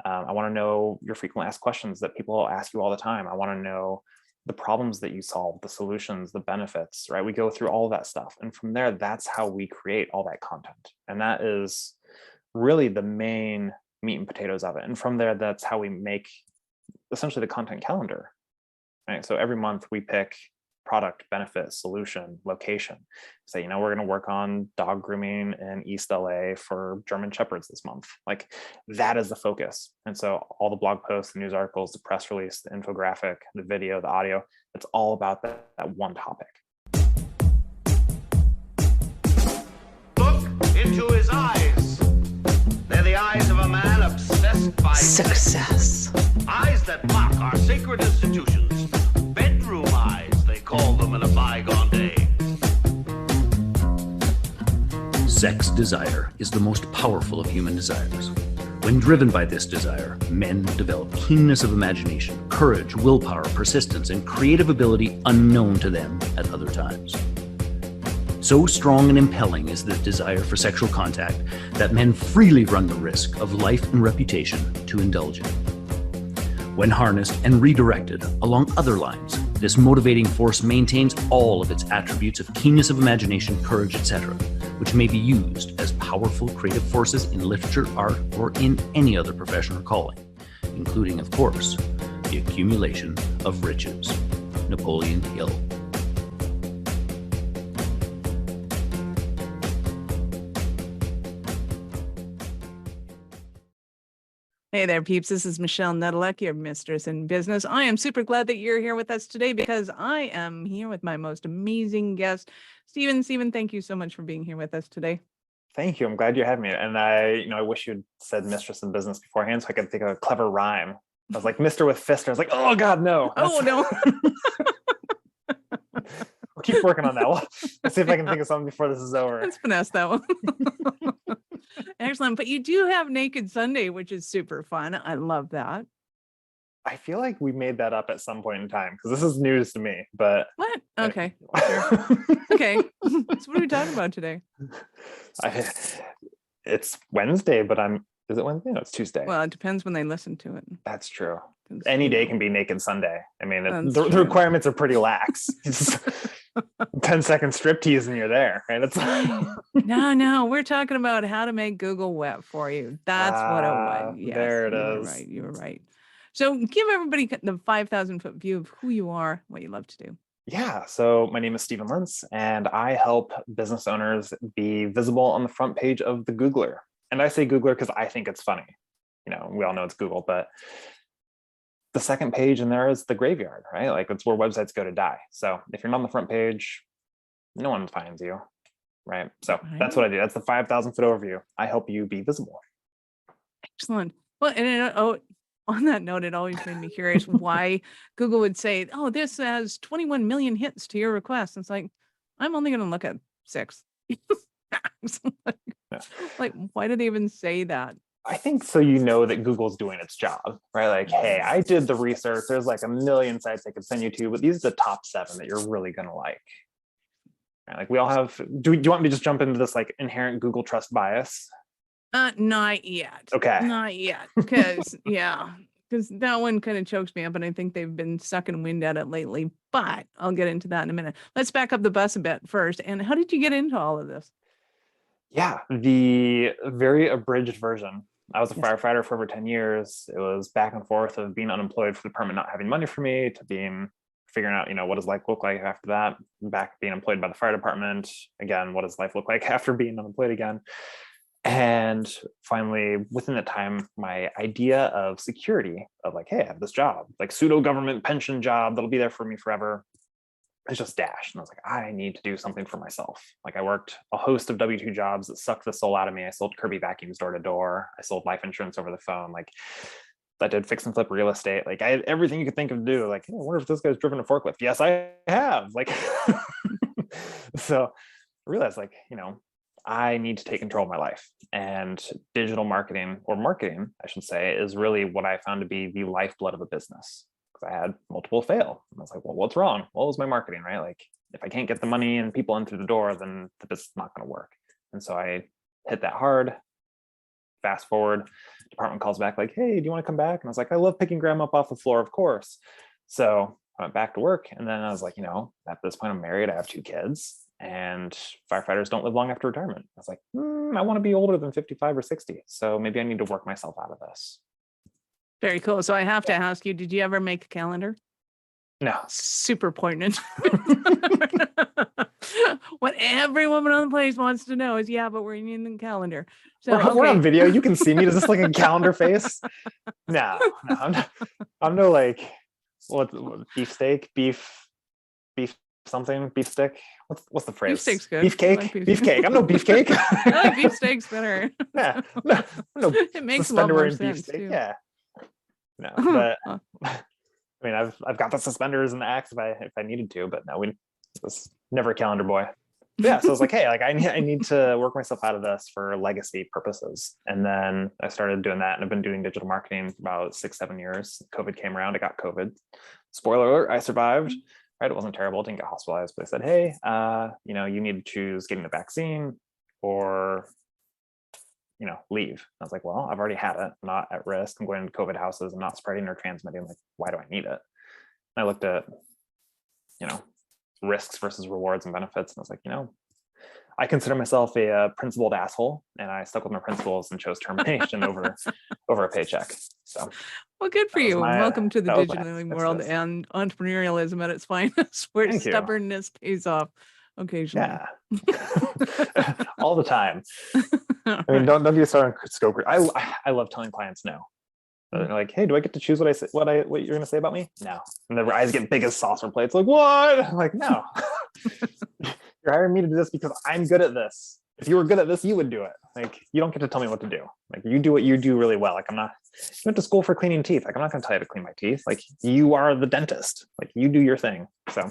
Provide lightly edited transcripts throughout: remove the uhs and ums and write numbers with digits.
I want to know your frequently asked questions that people ask you all the time. I want to know the problems that you solve, the solutions, the benefits, right? We go through all of that stuff. And from there, that's how we create all that content. And that is really the main meat and potatoes of it. And from there, that's how we make essentially the content calendar, right? So every month we pick product, benefit, solution, location. Say, we're going to work on dog grooming in East LA for German Shepherds this month. Like, that is the focus. And so all the blog posts, the news articles, the press release, the infographic, the video, the audio, it's all about that one topic. Look into his eyes. They're the eyes of a man obsessed by success. Eyes that mock our sacred institutions. Bedroom eyes, they call them in a bygone day. Sex desire is the most powerful of human desires. When driven by this desire, men develop keenness of imagination, courage, willpower, persistence, and creative ability unknown to them at other times. So strong and impelling is the desire for sexual contact that men freely run the risk of life and reputation to indulge in. When harnessed and redirected along other lines, this motivating force maintains all of its attributes of keenness of imagination, courage, etc., which may be used as powerful creative forces in literature, art, or in any other profession or calling, including, of course, the accumulation of riches. Napoleon Hill. Hey there, peeps. This is Michelle Nedelec, your mistress in business. I am super glad that you're here with us today because I am here with my most amazing guest, Stephen. Stephen, thank you so much for being here with us today. Thank you. I'm glad you had me. And I wish you'd said mistress in business beforehand so I could think of a clever rhyme. I was like, Mr. with Fister. I was like, oh God, no. Oh, no. We'll keep working on that. Let's see if I can think of something before this is over. Let's finesse that one. Excellent. But you do have Naked Sunday, which is super fun. I love that. I feel like we made that up at some point in time because this is news to me, but. What? Okay. Sure. Okay. So what are we talking about today? It's Wednesday, but is it Wednesday? No, it's Tuesday. Well, it depends when they listen to it. That's true. Any day can be Naked Sunday. I mean, the requirements are pretty lax. 10-second striptease and you're there, right? It's No, we're talking about how to make Google wet for you. That's what it was. Yes, there it is. You were right. So give everybody the 5,000-foot view of who you are, what you love to do. Yeah, so my name is Stephen Lentz, and I help business owners be visible on the front page of the Googler. And I say Googler because I think it's funny. We all know it's Google, but the second page in there is the graveyard, right? Like, it's where websites go to die. So if you're not on the front page, no one finds you, right? So That's what I do. That's the 5,000-foot overview. I help you be visible. Excellent. Well, and on that note, it always made me curious why Google would say, oh, this has 21 million hits to your request. It's like, I'm only going to look at 6. Like, why do they even say that? I think so that Google's doing its job, right? Like, hey, I did the research. There's like a million sites I could send you to, but these are the top 7 that you're really going to like. Right? Like, we all have, do you want me to just jump into this like inherent Google trust bias? Not yet. Okay. Not yet. Because, because that one kind of chokes me up and I think they've been sucking wind at it lately, but I'll get into that in a minute. Let's back up the bus a bit first. And how did you get into all of this? Yeah, the very abridged version. I was a firefighter for over 10 years. It was back and forth of being unemployed for the department not having money for me to figuring out, what does life look like after that, back being employed by the fire department. Again, what does life look like after being unemployed again? And finally, within the time, my idea of security of like, hey, I have this job, like pseudo government pension job that'll be there for me forever. It's just dashed. And I was like, I need to do something for myself. Like, I worked a host of W-2 jobs that sucked the soul out of me. I sold Kirby vacuums door to door. I sold life insurance over the phone. Like, I did fix and flip real estate. Like, I had everything you could think of to do. Like, hey, I wonder if this guy's driven a forklift. Yes, I have. Like, so I realized, like, I need to take control of my life. And digital marketing, or marketing, I should say, is really what I found to be the lifeblood of a business. I had multiple fail. And I was like, well, what's wrong? Well, it was my marketing, right? Like, if I can't get the money and people in through the door, then the business is not going to work. And so I hit that hard, fast forward, department calls back like, hey, do you want to come back? And I was like, I love picking grandma up off the floor, of course. So I went back to work, and then I was like, at this point I'm married, I have 2 kids, and firefighters don't live long after retirement. I was like, I want to be older than 55 or 60. So maybe I need to work myself out of this. Very cool. So I have to ask you, did you ever make a calendar? No. Super poignant. What every woman on the place wants to know is, yeah, but we're in the calendar. So we're on video. You can see me. Is this like a calendar face? No, I'm no like what beefsteak, beef something, beef stick. What's the phrase? Beefsteak's good. Beefcake, like beefcake. I'm no beefcake. I like beefsteak's better. Yeah, no, It makes a lot more sense too. Yeah, no, but I mean, I've got the suspenders and the axe if I needed to, but no, we was never a calendar boy. Yeah, so I was like, hey, like I need to work myself out of this for legacy purposes. And then I started doing that, and I've been doing digital marketing for about 6-7 years. COVID came around, I got COVID. Spoiler alert, I survived. Right, it wasn't terrible, didn't get hospitalized, but I said, hey, you need to choose getting the vaccine or leave. I was like, well, I've already had it. I'm not at risk. I'm going into COVID houses. I'm not spreading or transmitting. Like, why do I need it? And I looked at, risks versus rewards and benefits. And I was like, I consider myself a principled asshole, and I stuck with my principles and chose termination over a paycheck. So, well, good for you. Welcome to the digital world and entrepreneurialism at its finest, where stubbornness pays off occasionally. Yeah, all the time. I mean, don't get started on scope. I love telling clients no. They're like, hey, do I get to choose what I say? What you're going to say about me? No. And their eyes get big as saucer plates. Like, what? I'm like, no. You're hiring me to do this because I'm good at this. If you were good at this, you would do it. Like, you don't get to tell me what to do. Like, you do what you do really well. Like, you went to school for cleaning teeth. Like, I'm not going to tell you to clean my teeth. Like, you are the dentist. Like, you do your thing. So.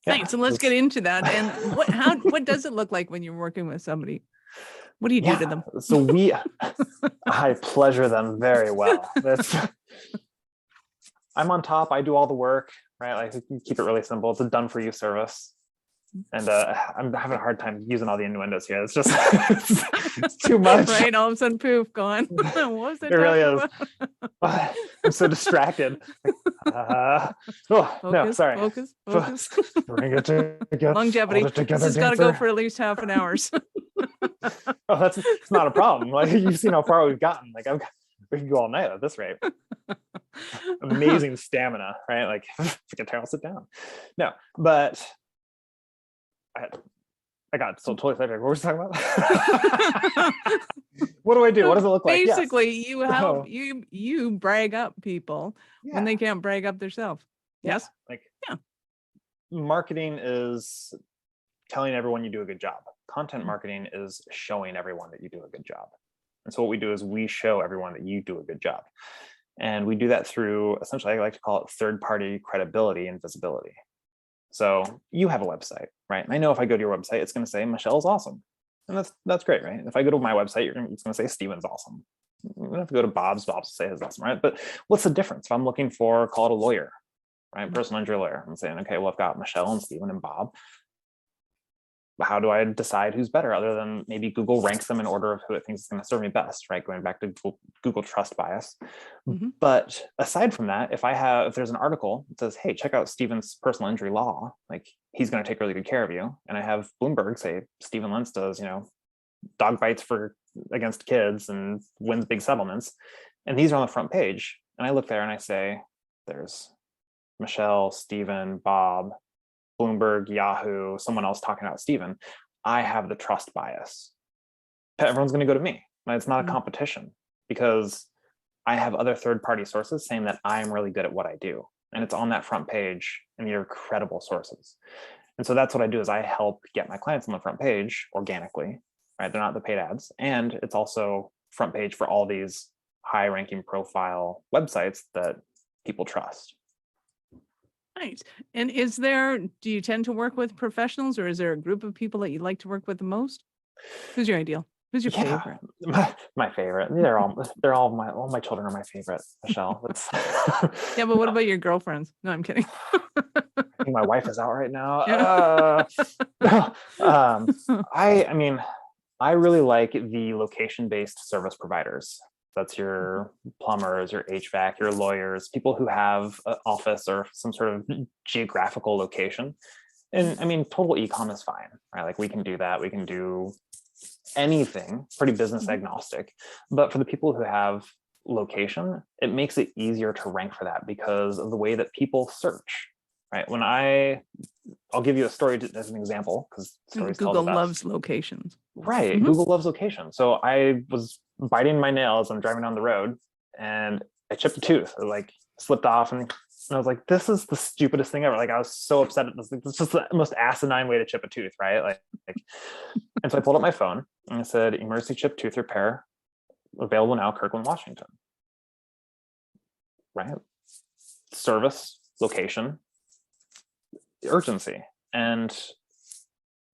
Yeah, thanks. And let's get into that. And what does it look like when you're working with somebody? What do you do to them? So I pleasure them very well. I'm on top. I do all the work, right? Like, keep it really simple. It's a done for you service. And I'm having a hard time using all the innuendos here. It's just it's too much. Right? All of a sudden, poof, gone. What was it? It really is. I'm so distracted. No, sorry. Focus. Bring it together. Longevity. This has got to go for at least half an hour. Oh, it's not a problem. Like, you've seen how far we've gotten. Like, we can go all night at this rate. Amazing stamina, right? Like, if I get tired, I'll sit down. No, but I got so totally sidetracked. What were we talking about? What do I do? What does it look like? Basically, you help you brag up people when they can't brag up themselves. Yes. Marketing is telling everyone you do a good job. Content marketing is showing everyone that you do a good job. And so what we do is we show everyone that you do a good job. And we do that through, essentially, I like to call it third-party credibility and visibility. So you have a website, right? And I know if I go to your website, it's going to say Michelle's awesome. And that's great, right? If I go to my website, it's going to say Steven's awesome. You don't have to go to Bob's will say his awesome, right? But what's the difference? If I'm looking for, call it a lawyer, right? Personal injury lawyer. I'm saying, okay, well, I've got Michelle and Steven and Bob. How do I decide who's better, other than maybe Google ranks them in order of who it thinks is going to serve me best, right? Going back to Google trust bias. Mm-hmm. But aside from that, if there's an article that says, hey, check out Steven's personal injury law, like, he's going to take really good care of you. And I have Bloomberg say Steven Lentz does, dog bites against kids and wins big settlements. And these are on the front page. And I look there and I say, there's Michelle, Steven, Bob, Bloomberg, Yahoo, someone else talking about Steven. I have the trust bias. Everyone's going to go to me. It's not a competition, because I have other third-party sources saying that I'm really good at what I do. And it's on that front page, and they're credible sources. And so that's what I do, is I help get my clients on the front page organically, right? They're not the paid ads. And it's also front page for all these high-ranking profile websites that people trust. Nice. And do you tend to work with professionals, or is there a group of people that you like to work with the most? Who's your ideal? Who's your favorite? My favorite. All my children are my favorite, Michelle. Yeah, but what about your girlfriends? No, I'm kidding. I think my wife is out right now. Yeah. I mean, I really like the location-based service providers. That's your plumbers, your HVAC, your lawyers, people who have an office or some sort of geographical location. And I mean, total e-com is fine, right? Like we can do that. We can do anything, pretty business agnostic. But for the people who have location, it makes it easier to rank for that because of the way that people search, right? I'll give you a story as an example because stories tell the Google best. loves locations. Right. Mhm. Google loves location. So I was biting my nails. I'm driving down the road and I chipped a tooth. It like slipped off and I was like, this is the stupidest thing ever. Like I was so upset. It was like, this is the most asinine way to chip a tooth, right? Like and so I pulled up my phone and I said, emergency chip tooth repair available now, Kirkland, Washington. Right? Service, location, urgency. And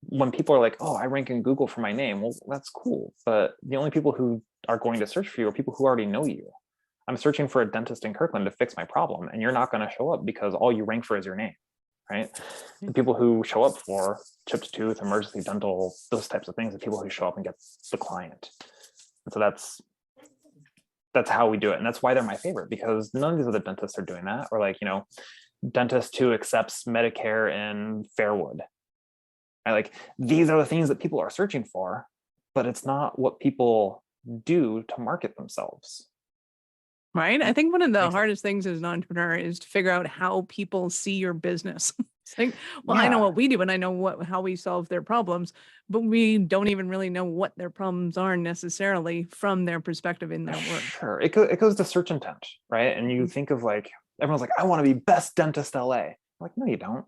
when people are like, oh, I rank in Google for my name, well, that's cool. But the only people who are going to search for you are people who already know you. I'm searching for a dentist in Kirkland to fix my problem, and you're not going to show up because all you rank for is your name, right? The people who show up for chipped tooth, emergency dental, those types of things, the people who show up and get the client. And so that's how we do it. And that's why they're my favorite, because none of these other dentists are doing that. Or like, dentist who accepts Medicare in Fairwood. Right? Like these are the things that people are searching for, but it's not what people do to market themselves. Right. I think one of the hardest things as an entrepreneur is to figure out how people see your business. It's like, well, I know what we do and I know how we solve their problems, but we don't even really know what their problems are necessarily from their perspective in their work. Sure. It goes to search intent, right? And you think of like, everyone's like, I want to be best dentist LA. I'm like, no, you don't.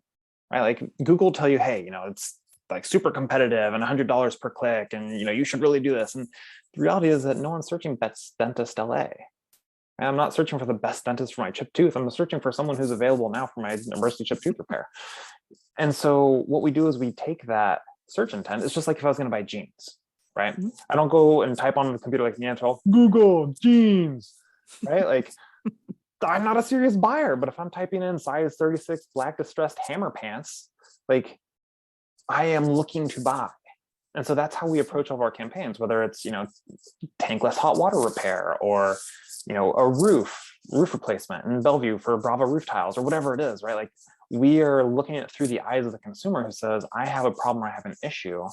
Right? Like Google will tell you, hey, it's like super competitive and $100 per click. And, you should really do this. And the reality is that no one's searching best dentist LA. I'm not searching for the best dentist for my chipped tooth. I'm searching for someone who's available now for my emergency chipped tooth repair. And so what we do is we take that search intent. It's just like if I was going to buy jeans, right? Mm-hmm. I don't go and type on the computer like Neanderthal, Google jeans, right? Like I'm not a serious buyer, but if I'm typing in size 36 black distressed hammer pants, like I am looking to buy. And so that's how we approach all of our campaigns, whether it's, tankless hot water repair or, a roof replacement in Bellevue for Bravo roof tiles or whatever it is, right? Like we are looking at it through the eyes of the consumer who says, I have a problem, I have an issue.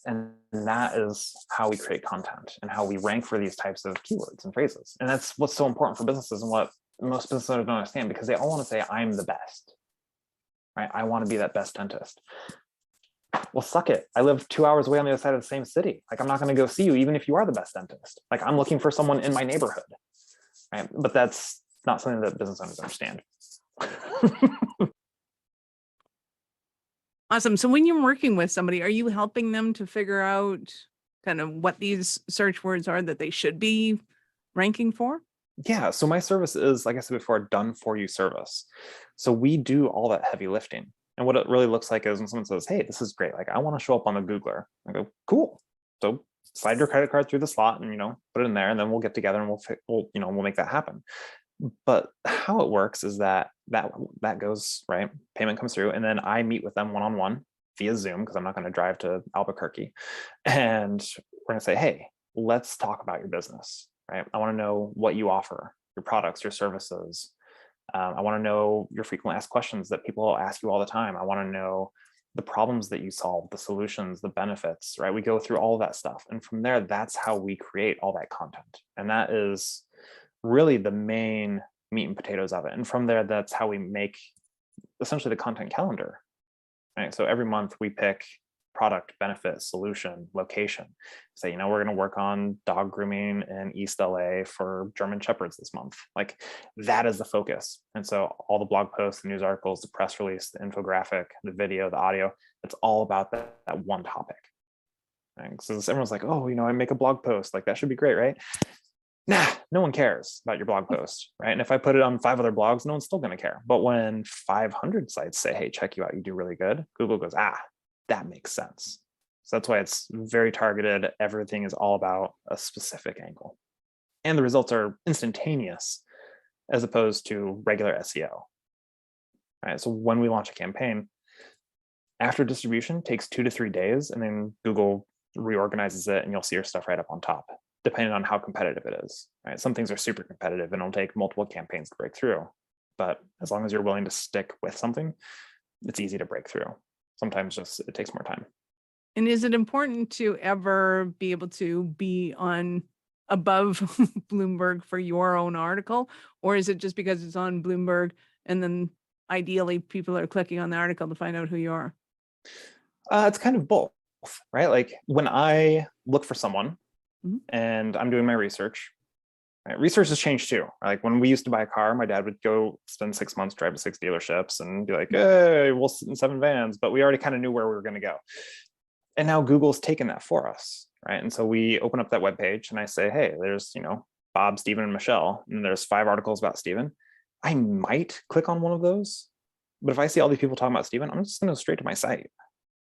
And that is how we create content and how we rank for these types of keywords and phrases. And that's what's so important for businesses and what most business owners don't understand, because they all want to say, I'm the best, right? I want to be that best dentist. Well, suck it. I live 2 hours away on the other side of the same city. Like, I'm not going to go see you, even if you are the best dentist. Like, I'm looking for someone in my neighborhood, right? But that's not something that business owners understand. Awesome. So when you're working with somebody, are you helping them to figure out kind of what these search words are that they should be ranking for? Yeah. So my service is, like I said before, a done for you service. So we do all that heavy lifting. And what it really looks like is when someone says, hey, this is great. Like, I want to show up on the Googler. I go, cool. So slide your credit card through the slot and, put it in there, and then we'll get together and we'll make that happen. But how it works is that goes, right? Payment comes through, and then I meet with them one-on-one via Zoom, because I'm not going to drive to Albuquerque. And we're going to say, hey, let's talk about your business, right? I want to know what you offer, your products, your services. I want to know your frequently asked questions that people ask you all the time. I want to know the problems that you solve, the solutions, the benefits, right? We go through all of that stuff. And from there, that's how we create all that content. And that is really the main meat and potatoes of it. And from there, that's how we make essentially the content calendar, right? So every month we pick product, benefit, solution, location. Say, we're going to work on dog grooming in East LA for German Shepherds this month. Like, that is the focus. And so all the blog posts, the news articles, the press release, the infographic, the video, the audio, it's all about that one topic. Right? So everyone's like, oh, I make a blog post. Like, that should be great, right? Nah, no one cares about your blog post, right? And if I put it on 5 other blogs, no one's still going to care. But when 500 sites say, hey, check you out, you do really good, Google goes, that makes sense. So that's why it's very targeted. Everything is all about a specific angle. And the results are instantaneous as opposed to regular SEO. All right, so when we launch a campaign, after distribution takes 2 to 3 days, and then Google reorganizes it, and you'll see your stuff right up on top, depending on how competitive it is, right? Some things are super competitive and it'll take multiple campaigns to break through. But as long as you're willing to stick with something, it's easy to break through. Sometimes just it takes more time. And is it important to ever be able to be on above Bloomberg for your own article? Or is it just because it's on Bloomberg and then ideally people are clicking on the article to find out who you are? It's kind of both, right? Like when I look for someone and I'm doing my research, right? Research has changed too. Like when we used to buy a car, my dad would go spend 6 months, drive to 6 dealerships and be like, hey, we'll sit in 7 vans, but we already kind of knew where we were going to go. And now Google's taken that for us, right? And so we open up that web page and I say, hey, there's, Bob, Stephen, and Michelle, and there's 5 articles about Stephen. I might click on one of those, but if I see all these people talking about Stephen, I'm just going to go straight to my site.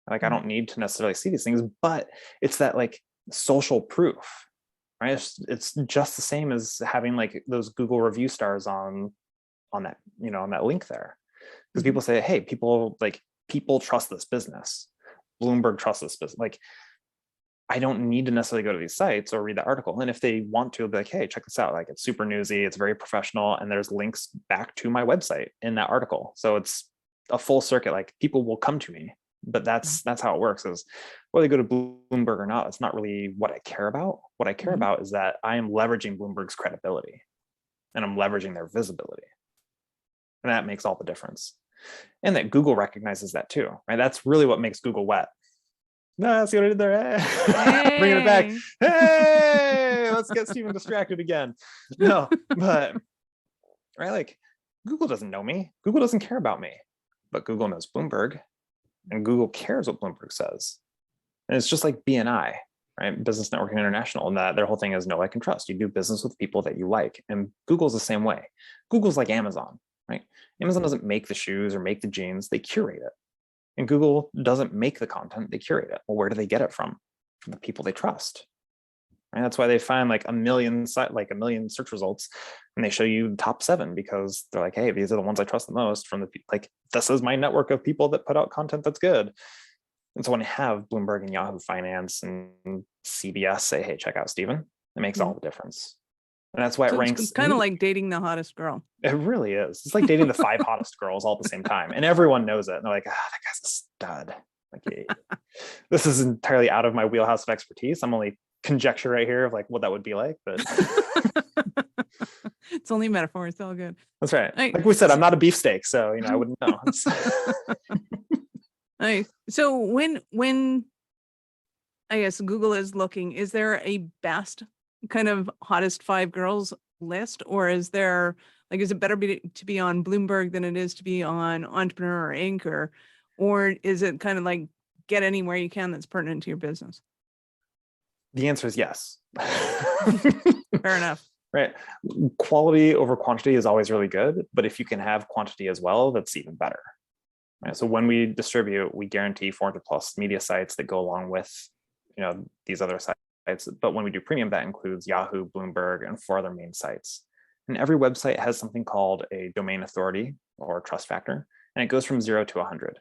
Like I don't need to necessarily see these things, but it's that like social proof, right? It's just the same as having like those Google review stars on that, on that link there, because people say, hey, people trust this business. Bloomberg trusts this business. Like I don't need to necessarily go to these sites or read the article. And if they want to, be like, hey, check this out. Like it's super newsy, it's very professional, and there's links back to my website in that article. So it's a full circuit. Like people will come to me. But that's how it works, is whether they go to Bloomberg or not, it's not really what I care about. What I care about is that I am leveraging Bloomberg's credibility and I'm leveraging their visibility. And that makes all the difference. And that Google recognizes that too, right? That's really what makes Google wet. No, see what I did there? Hey. Bringing it back. Hey, let's get Stephen distracted again. No, but right, like Google doesn't know me. Google doesn't care about me, but Google knows Bloomberg. And Google cares what Bloomberg says. And it's just like BNI, right? Business Networking International, and that their whole thing is know, like, and trust. You do business with people that you like. And Google's the same way. Google's like Amazon, right? Amazon doesn't make the shoes or make the jeans, they curate it. And Google doesn't make the content, they curate it. Well, where do they get it from? From the people they trust. And that's why they find like a million search results, and they show you the top 7 because they're like, hey, these are the ones I trust the most from this is my network of people that put out content that's good. And so when I have Bloomberg and Yahoo Finance and CBS say, hey, check out Stephen, it makes all the difference. And that's why it ranks. It's kind of like dating the hottest girl. It really is. It's like dating the 5 hottest girls all at the same time. And everyone knows it. And they're like, that guy's a stud. Like, this is entirely out of my wheelhouse of expertise. I'm only conjecture right here of like what that would be like, but it's only metaphor. It's all good. That's right. Like we said, I'm not a beefsteak, so I wouldn't know. Nice. So when I guess Google is looking, is there a best kind of hottest 5 girls list, or is there is it better to be on Bloomberg than it is to be on Entrepreneur or Inc, or is it kind of like get anywhere you can that's pertinent to your business? The answer is yes. Fair enough. Right. Quality over quantity is always really good, but if you can have quantity as well, that's even better. Right. So when we distribute, we guarantee 400 plus media sites that go along with, these other sites. But when we do premium, that includes Yahoo, Bloomberg, and 4 other main sites. And every website has something called a domain authority or trust factor, and it goes from 0 to 100.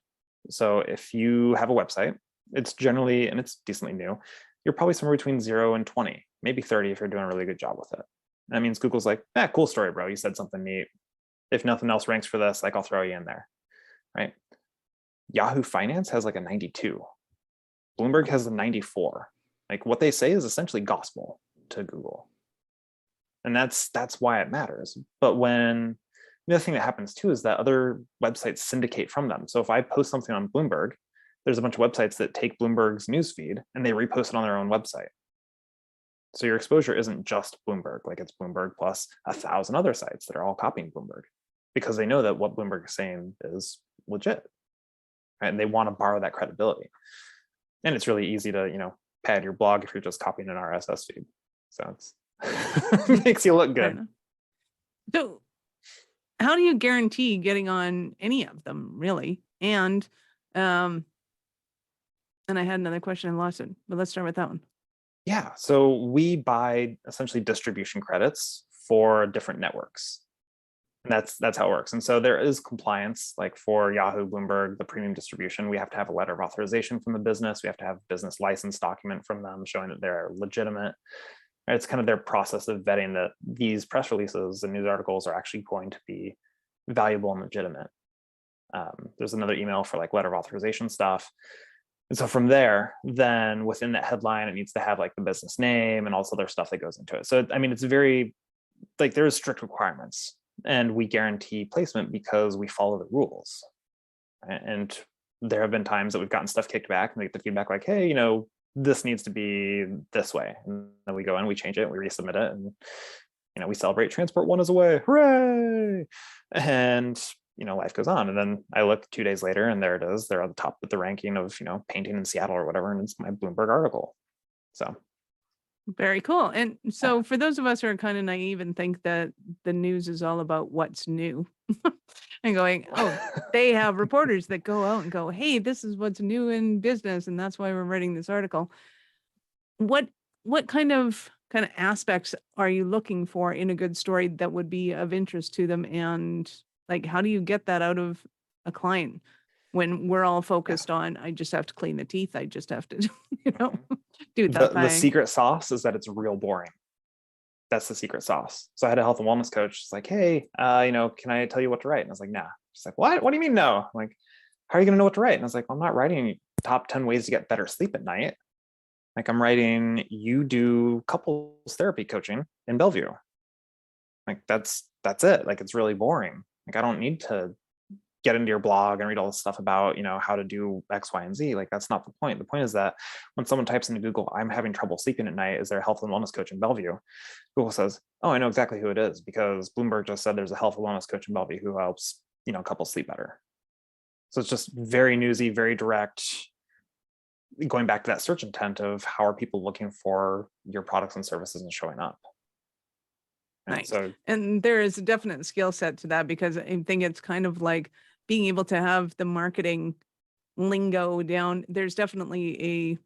So if you have a website, it's generally, and it's decently new, you're probably somewhere between 0 and 20, maybe 30 if you're doing a really good job with it. And that means Google's like, cool story, bro. You said something neat. If nothing else ranks for this, I'll throw you in there, right? Yahoo Finance has like a 92. Bloomberg has a 94. Like what they say is essentially gospel to Google. And that's why it matters. But when the other thing that happens too is that other websites syndicate from them. So if I post something on Bloomberg, there's a bunch of websites that take Bloomberg's newsfeed and they repost it on their own website. So your exposure isn't just Bloomberg, like it's Bloomberg plus 1,000 other sites that are all copying Bloomberg because they know that what Bloomberg is saying is legit, right? And they want to borrow that credibility. And it's really easy to, pad your blog if you're just copying an RSS feed. So it makes you look good. So how do you guarantee getting on any of them, really? And I had another question and lost it, but let's start with that one. Yeah, so we buy essentially distribution credits for different networks. That's how it works. And so there is compliance, like for Yahoo, Bloomberg, the premium distribution, we have to have a letter of authorization from the business. We have to have a business license document from them showing that they're legitimate. It's kind of their process of vetting that these press releases and news articles are actually going to be valuable and legitimate. There's another email for like letter of authorization stuff. And so from there, then within that headline, it needs to have like the business name and also their stuff that goes into it. So, I mean, it's very, like there's strict requirements, and we guarantee placement because we follow the rules. And there have been times that we've gotten stuff kicked back and we get the feedback like, hey, this needs to be this way. And then we go in, we change it, we resubmit it, and we celebrate transport 1 is away. Hooray! And life goes on. And then I look 2 days later and there it is. They're on the top of the ranking of, painting in Seattle or whatever. And it's my Bloomberg article. So. Very cool. And so for those of us who are kind of naive and think that the news is all about what's new and going, oh, they have reporters that go out and go, hey, this is what's new in business. And that's why we're writing this article. What kind of aspects are you looking for in a good story that would be of interest to them? And like, how do you get that out of a client when we're all focused on, I just have to clean the teeth. I just have to, do that. The secret sauce is that it's real boring. That's the secret sauce. So I had a health and wellness coach. It's like, hey, can I tell you what to write? And I was like, nah. She's like, what? What do you mean no? I'm like, how are you going to know what to write? And I was like, well, I'm not writing top 10 ways to get better sleep at night. Like I'm writing, you do couples therapy coaching in Bellevue. Like that's it. Like it's really boring. Like I don't need to get into your blog and read all this stuff about, how to do X, Y, and Z. Like that's not the point. The point is that when someone types into Google, I'm having trouble sleeping at night, is there a health and wellness coach in Bellevue? Google says, oh, I know exactly who it is because Bloomberg just said there's a health and wellness coach in Bellevue who helps, couples sleep better. So it's just very newsy, very direct, going back to that search intent of how are people looking for your products and services and showing up. Nice. And there is a definite skill set to that, because I think it's kind of like being able to have the marketing lingo down. There's definitely a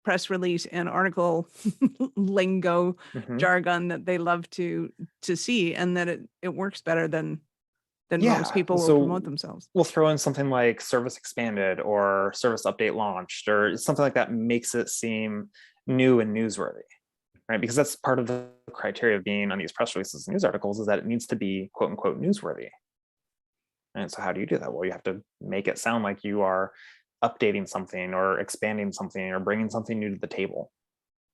press release and article lingo jargon that they love to see, and that it works better than most people will promote themselves. We'll throw in something like service expanded or service update launched or something like that, makes it seem new and newsworthy. Right? Because that's part of the criteria of being on these press releases and news articles, is that it needs to be quote unquote newsworthy. And so how do you do that? Well, you have to make it sound like you are updating something or expanding something or bringing something new to the table.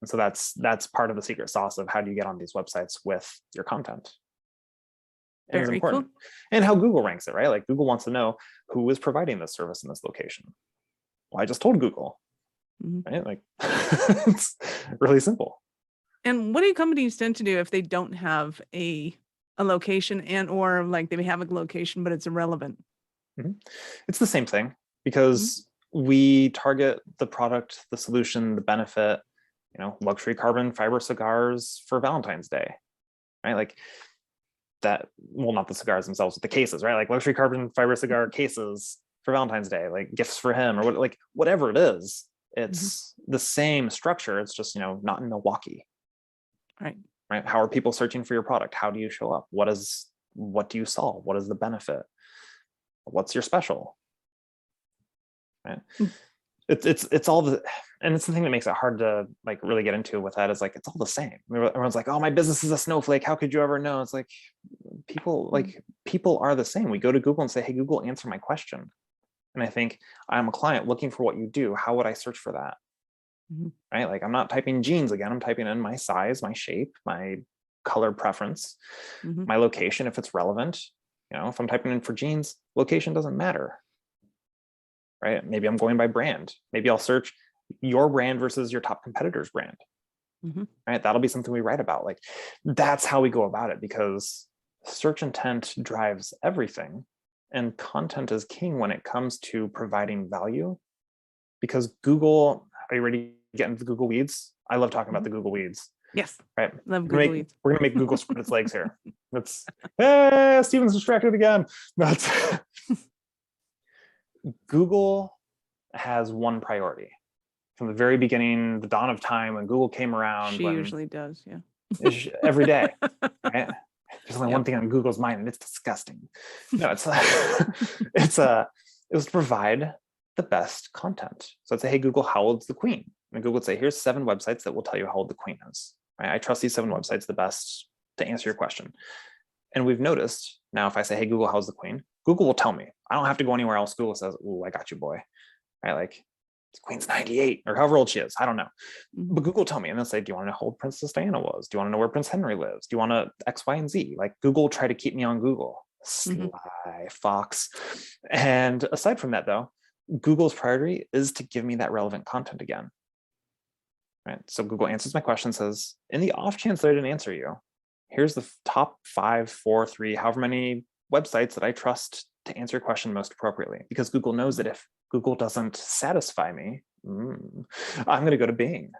And so that's part of the secret sauce of how do you get on these websites with your content. And it's important. Cool. And how Google ranks it, right? Like Google wants to know who is providing this service in this location. Well, I just told Google, right? Like it's really simple. And what do companies tend to do if they don't have a location, and or like they have a location, but it's irrelevant? It's the same thing, because we target the product, the solution, the benefit, luxury carbon fiber cigars for Valentine's Day, right? Like that, well, not the cigars themselves, but the cases, right? Like luxury carbon fiber cigar cases for Valentine's Day, like gifts for him or whatever it is. It's the same structure. It's just, not in Milwaukee. Right. How are people searching for your product? How do you show up? What do you solve? What is the benefit? What's your special? Right. It's all the, and it's the thing that makes it hard to like really get into with that, is like, it's all the same. Everyone's like, oh, my business is a snowflake. How could you ever know? It's like people are the same. We go to Google and say, hey, Google, answer my question. And I think I'm a client looking for what you do. How would I search for that? Right? Like I'm not typing jeans again. I'm typing in my size, my shape, my color preference, my location, if it's relevant. If I'm typing in for jeans, location doesn't matter. Right? Maybe I'm going by brand. Maybe I'll search your brand versus your top competitor's brand. Right? That'll be something we write about. Like that's how we go about it, because search intent drives everything, and content is king when it comes to providing value. Because Google, are you ready to get into the Google weeds? I love talking about the Google weeds. Yes. Right. Love Google weeds. We're gonna make Google spread its legs here. Steven's distracted again. That's Google has one priority from the very beginning, the dawn of time, when Google came around. She usually does, yeah. Every day, right? There's only one thing on Google's mind, and it's disgusting. No, it's it was to provide the best content. So I'd say, hey, Google, how old's the queen? And Google would say, here's 7 websites that will tell you how old the queen is. Right? I trust these 7 websites the best to answer your question. And we've noticed now, if I say, hey, Google, how's the queen? Google will tell me. I don't have to go anywhere else. Google says, oh, I got you, boy. Right? Like, the queen's 98 or however old she is. I don't know. But Google will tell me, and they'll say, do you want to know how old Princess Diana was? Do you want to know where Prince Henry lives? Do you want to X, Y, and Z? Like, Google will try to keep me on Google. Sly fox. And aside from that, though, Google's priority is to give me that relevant content again. Right? So Google answers my question, says, in the off chance that I didn't answer you, here's the top 5, 4, 3, however many websites that I trust to answer your question most appropriately. Because Google knows that if Google doesn't satisfy me, I'm going to go to Bing,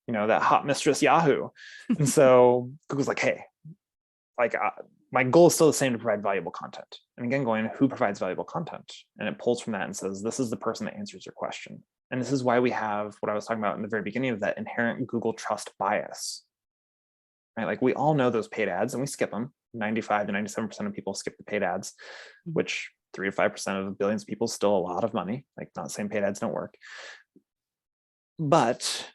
that hot mistress Yahoo. And so Google's like, hey, like my goal is still the same, to provide valuable content. And again, going, who provides valuable content? And it pulls from that and says, this is the person that answers your question. And this is why we have what I was talking about in the very beginning of that inherent Google trust bias. Right? Like, we all know those paid ads and we skip them. 95 to 97% of people skip the paid ads, which 3 to 5% of billions of people is still a lot of money. Like, not saying paid ads don't work. But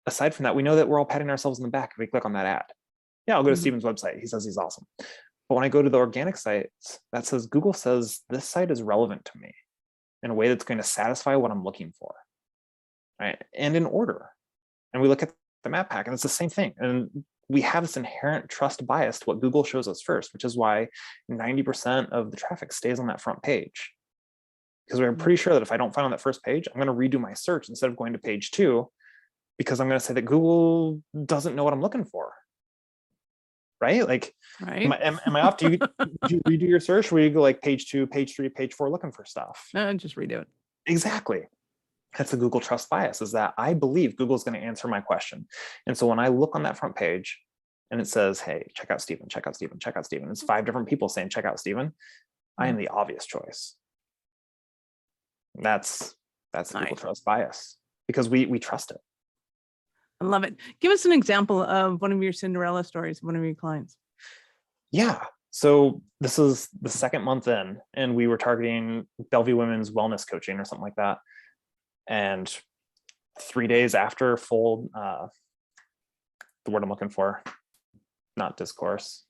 aside from that, we know that we're all patting ourselves in the back if we click on that ad. Yeah, I'll go to Steven's website. He says he's awesome. But when I go to the organic sites, that says, Google says this site is relevant to me in a way that's going to satisfy what I'm looking for. Right? And in order. And we look at the map pack and it's the same thing. And we have this inherent trust bias to what Google shows us first, which is why 90% of the traffic stays on that front page. Because we're pretty sure that if I don't find on that first page, I'm going to redo my search instead of going to page 2, because I'm going to say that Google doesn't know what I'm looking for. Right? Like, right. Am I off? Do you redo your search where you go like page 2, page 3, page 4 looking for stuff? No, just redo it. Exactly. That's the Google trust bias, is that I believe Google's going to answer my question. And so when I look on that front page and it says, hey, check out Steven, check out Steven, check out Steven, it's 5 different people saying, check out Steven, I am the obvious choice. That's the Google trust bias, because we trust it. I love it. Give us an example of one of your Cinderella stories, one of your clients. Yeah. So this is the 2nd month in, and we were targeting Bellevue Women's wellness coaching or something like that. And 3 days after full, the word I'm looking for, not discourse,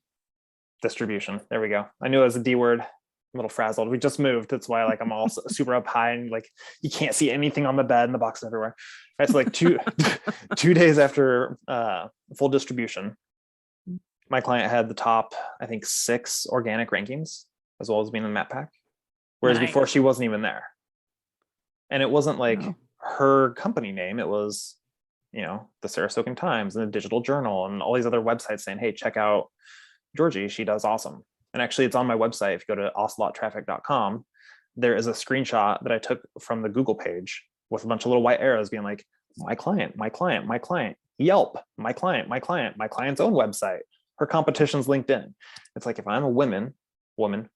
distribution. There we go. I knew it was a D word. I'm a little frazzled. We just moved. That's why like I'm all super up high and like you can't see anything on the bed and the boxes everywhere. Right, so like 2 days after full distribution, my client had the top, I think, 6 organic rankings, as well as being in the map pack. Whereas before she wasn't even there. And it wasn't like her company name. It was, the Sarasokan Times and the Digital Journal and all these other websites saying, hey, check out Georgie. She does awesome. And actually, it's on my website. If you go to ocelottraffic.com, there is a screenshot that I took from the Google page with a bunch of little white arrows being like, my client, my client, my client, Yelp, my client, my client, my client's own website, her competition's LinkedIn. It's like, if I'm a woman, if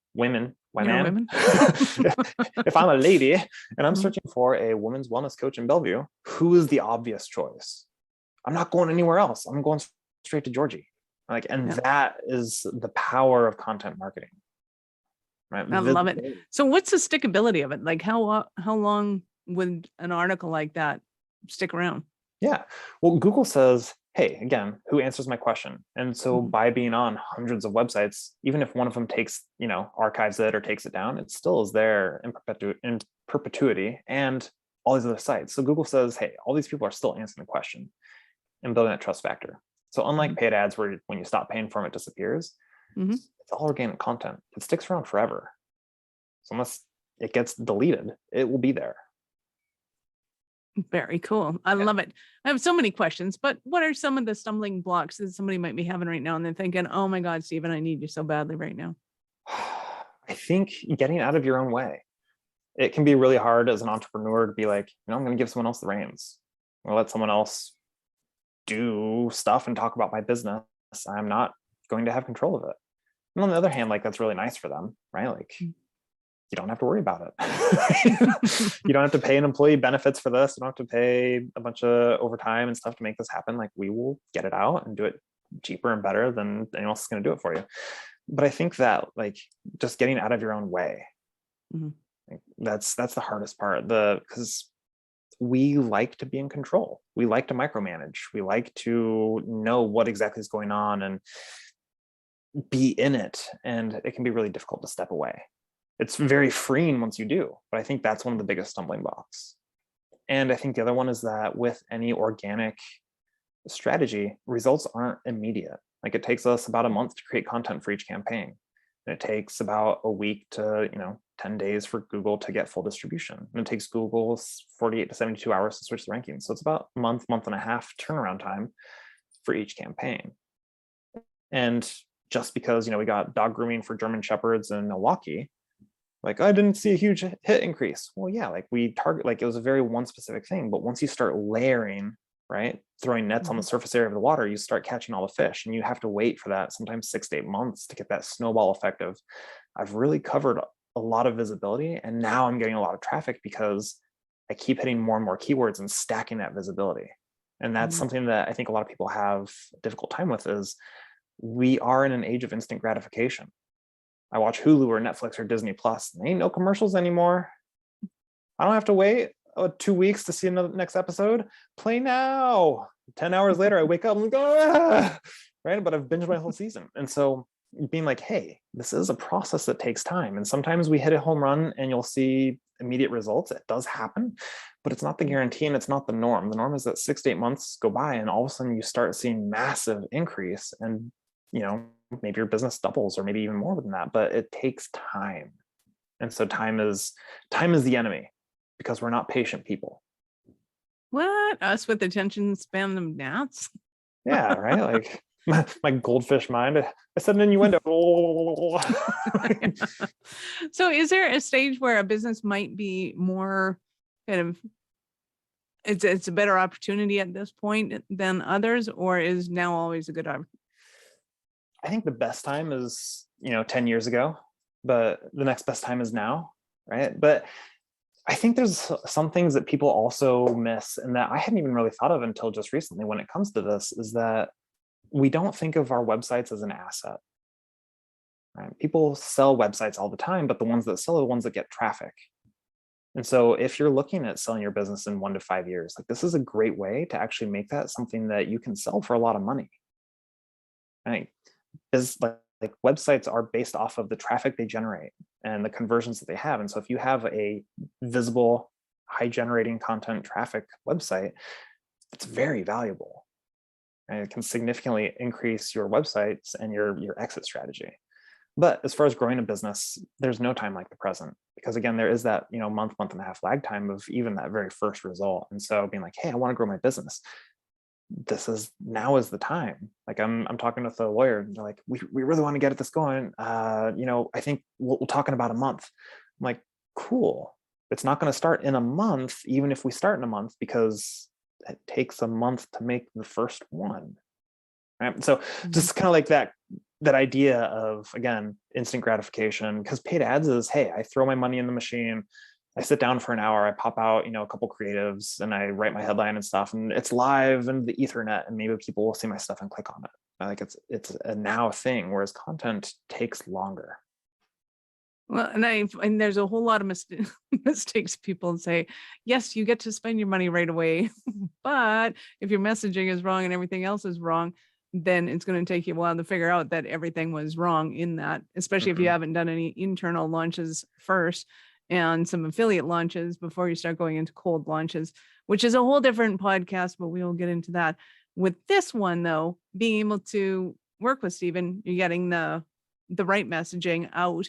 I'm a lady and I'm searching for a women's wellness coach in Bellevue, who is the obvious choice? I'm not going anywhere else. I'm going straight to Georgie. That is the power of content marketing. Right? I love it. So what's the stickability of it? Like how long would an article like that stick around? Yeah. Well, Google says, hey, again, who answers my question? And so by being on hundreds of websites, even if one of them takes, archives it or takes it down, it still is there in perpetuity and all these other sites. So Google says, hey, all these people are still answering the question and building that trust factor. So unlike paid ads where when you stop paying for them, it disappears, it's all organic content. It sticks around forever. So unless it gets deleted, it will be there. Very cool. I love it. I have so many questions, but what are some of the stumbling blocks that somebody might be having right now and they're thinking, oh my God, Steven, I need you so badly right now? I think getting out of your own way. It can be really hard as an entrepreneur to be like, I'm going to give someone else the reins. I'll let someone else do stuff and talk about my business. I'm not going to have control of it. And on the other hand, like, that's really nice for them, right? Like, you don't have to worry about it. You don't have to pay an employee benefits for this. You don't have to pay a bunch of overtime and stuff to make this happen. Like, we will get it out and do it cheaper and better than anyone else is going to do it for you. But I think that like just getting out of your own way, Mhm. like, that's the hardest part. Because we like to be in control. We like to micromanage. We like to know what exactly is going on and be in it. And it can be really difficult to step away. It's very freeing once you do, but I think that's one of the biggest stumbling blocks. And I think the other one is that with any organic strategy, results aren't immediate. Like it takes us about a month to create content for each campaign. And it takes about a week to, 10 days for Google to get full distribution. And it takes Google 48 to 72 hours to switch the rankings. So it's about a month and a half turnaround time for each campaign. And just because, we got dog grooming for German Shepherds in Milwaukee, like I didn't see a huge hit increase. Well, yeah, like we target, like it was a very one specific thing. But once you start layering, right, throwing nets on the surface area of the water, you start catching all the fish, and you have to wait for that sometimes 6 to 8 months to get that snowball effect of I've really covered a lot of visibility, and now I'm getting a lot of traffic because I keep hitting more and more keywords and stacking that visibility. And that's something that I think a lot of people have a difficult time with is we are in an age of instant gratification. I watch Hulu or Netflix or Disney Plus, and there ain't no commercials anymore. I don't have to wait 2 weeks to see another next episode. Play now. 10 hours later, I wake up and go, right? But I've binged my whole season. And so being like, hey, this is a process that takes time. And sometimes we hit a home run and you'll see immediate results. It does happen, but it's not the guarantee and it's not the norm. The norm is that 6 to 8 months go by and all of a sudden you start seeing massive increase, and maybe your business doubles or maybe even more than that, but it takes time. And so time is the enemy because we're not patient people. What? Us with attention span of gnats? Yeah, right. Like my goldfish mind. I said an innuendo. So is there a stage where a business might be more kind of it's a better opportunity at this point than others, or is now always a good opportunity? I think the best time is 10 years ago, but the next best time is now, right? But I think there's some things that people also miss and that I hadn't even really thought of until just recently when it comes to this, is that we don't think of our websites as an asset. Right? People sell websites all the time, but the ones that sell are the ones that get traffic. And so if you're looking at selling your business in 1 to 5 years, like this is a great way to actually make that something that you can sell for a lot of money. Right? Is like websites are based off of the traffic they generate and the conversions that they have. And so if you have a visible, high generating content traffic website, it's very valuable. And it can significantly increase your websites and your exit strategy. But as far as growing a business, there's no time like the present, because again, there is that month and a half lag time of even that very first result. And so being like, hey, I want to grow my business. Now is the time. Like I'm talking with a lawyer and they're like, we really want to get this going. I think we'll talk in about a month. I'm like, cool. It's not going to start in a month, even if we start in a month, because it takes a month to make the first one. Right. So just kind of like that idea of, again, instant gratification, because paid ads is, hey, I throw my money in the machine. I sit down for an hour, I pop out, a couple creatives and I write my headline and stuff, and it's live in the ethernet and maybe people will see my stuff and click on it. Like it's a now thing, whereas content takes longer. Well, and there's a whole lot of mistakes people say, yes, you get to spend your money right away, but if your messaging is wrong and everything else is wrong, then it's going to take you a while to figure out that everything was wrong in that, especially if you haven't done any internal launches first and some affiliate launches before you start going into cold launches, which is a whole different podcast, but we will get into that. With this one, though, being able to work with Stephen, you're getting the right messaging out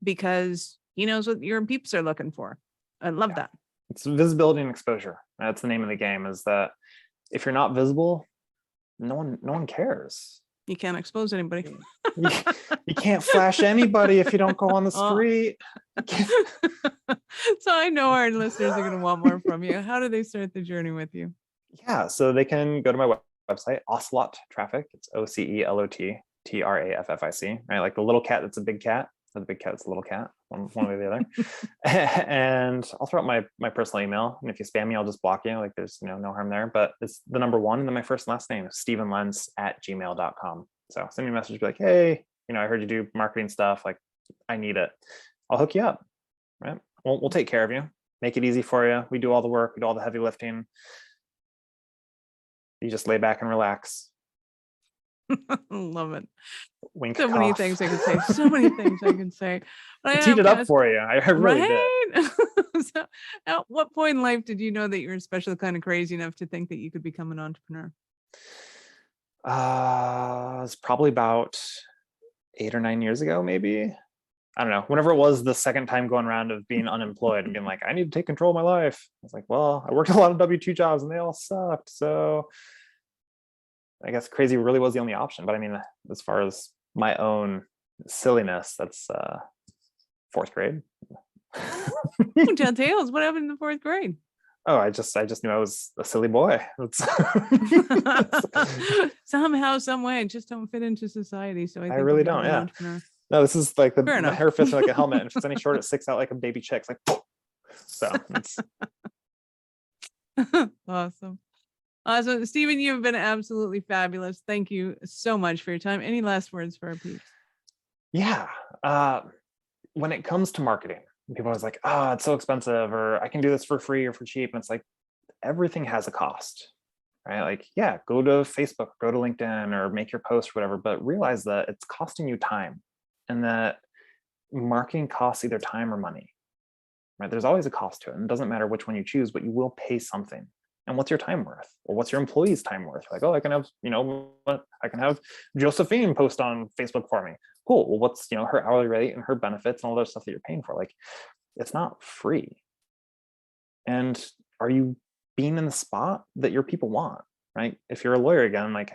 because he knows what your peeps are looking for. I love that. It's visibility and exposure. That's the name of the game, is that if you're not visible, no one cares. You can't expose anybody. You can't flash anybody if you don't go on the street. So I know our listeners are going to want more from you. How do they start the journey with you? Yeah, so they can go to my website, Ocelot Traffic. It's OCELOT TRAFFIC. Right, like the little cat that's a big cat. The big cat that's a little cat. One way or the other. And I'll throw out my personal email. And if you spam me, I'll just block you. Like there's no harm there. But it's the number 1 and then my first and last name, StephenLentz@gmail.com. So send me a message, be like, hey, I heard you do marketing stuff. Like, I need it. I'll hook you up. Right? We'll take care of you. Make it easy for you. We do all the work. We do all the heavy lifting. You just lay back and relax. Love it. Wink. So many cough. things I could say. So many things I can say. But I teed it up for you. I really did. right? So, at what point in life did you know that you were especially kind of crazy enough to think that you could become an entrepreneur? It's probably about 8 or 9 years ago, maybe. I don't know. Whenever it was the second time going around of being unemployed and being like, I need to take control of my life. I was like, well, I worked a lot of W-2 jobs and they all sucked. So I guess crazy really was the only option. But I mean, as far as my own silliness, that's 4th grade. Tell tales. What happened in the 4th grade? Oh, I just knew I was a silly boy. Somehow, some way, I just don't fit into society. So I think really I'll don't. become an Yeah. entrepreneur. No, this is like Fair the enough. hair fits like a helmet, and if it's any short, it sticks out like a baby chick. It's like, so it's Awesome. Awesome. Stephen, you've been absolutely fabulous. Thank you so much for your time. Any last words for our peeps? yeah. When it comes to marketing, people are always like, it's so expensive, or I can do this for free or for cheap. And it's like, everything has a cost, right? Like, yeah, go to Facebook, go to LinkedIn, or make your post, or whatever, but realize that it's costing you time, and that marketing costs either time or money, right? There's always a cost to it. And it doesn't matter which one you choose, but you will pay something. And what's your time worth? Or what's your employees' time worth? Like, I can have, I can have Josephine post on Facebook for me. Cool. Well, what's, her hourly rate and her benefits and all that stuff that you're paying for? Like, it's not free. And are you being in the spot that your people want, right? If you're a lawyer, again, like,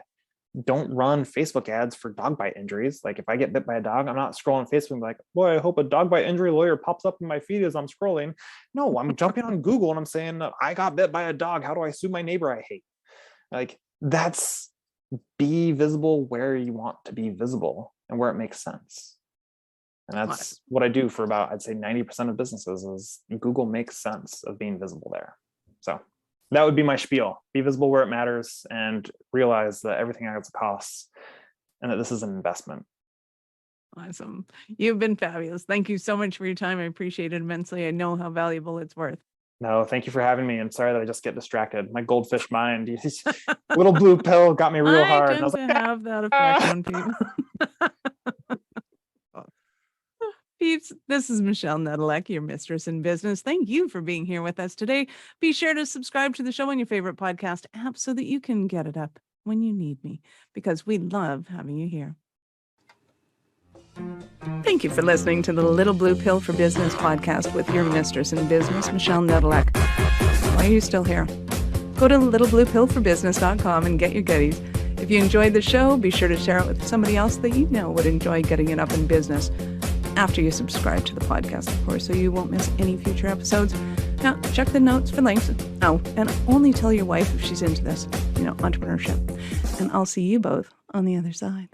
don't run Facebook ads for dog bite injuries. Like, if I get bit by a dog, I'm not scrolling Facebook and be like, boy, I hope a dog bite injury lawyer pops up in my feed as I'm scrolling. No, I'm jumping on Google and I'm saying, I got bit by a dog. How do I sue my neighbor I hate? Like, that's, be visible where you want to be visible and where it makes sense. And that's what I do for about, I'd say 90% of businesses, is Google makes sense of being visible there. So that would be my spiel. Be visible where it matters, and realize that everything has a cost, and that this is an investment. Awesome. You've been fabulous. Thank you so much for your time. I appreciate it immensely. I know how valuable it's worth. No, thank you for having me. I'm sorry that I just get distracted. My goldfish mind, little blue pill got me real hard. I tend to have that effect on people. Peeps, this is Michelle Nedelec, your mistress in business. Thank you for being here with us today. Be sure to subscribe to the show on your favorite podcast app so that you can get it up when you need me, because we love having you here. Thank you for listening to the Little Blue Pill for Business podcast with your mistress in business, Michelle Nedelec. Why are you still here? Go to littlebluepillforbusiness.com and get your goodies. If you enjoyed the show, be sure to share it with somebody else that you know would enjoy getting it up in business. After you subscribe to the podcast, of course, so you won't miss any future episodes. Now, check the notes for links. Oh, and only tell your wife if she's into this, entrepreneurship. And I'll see you both on the other side.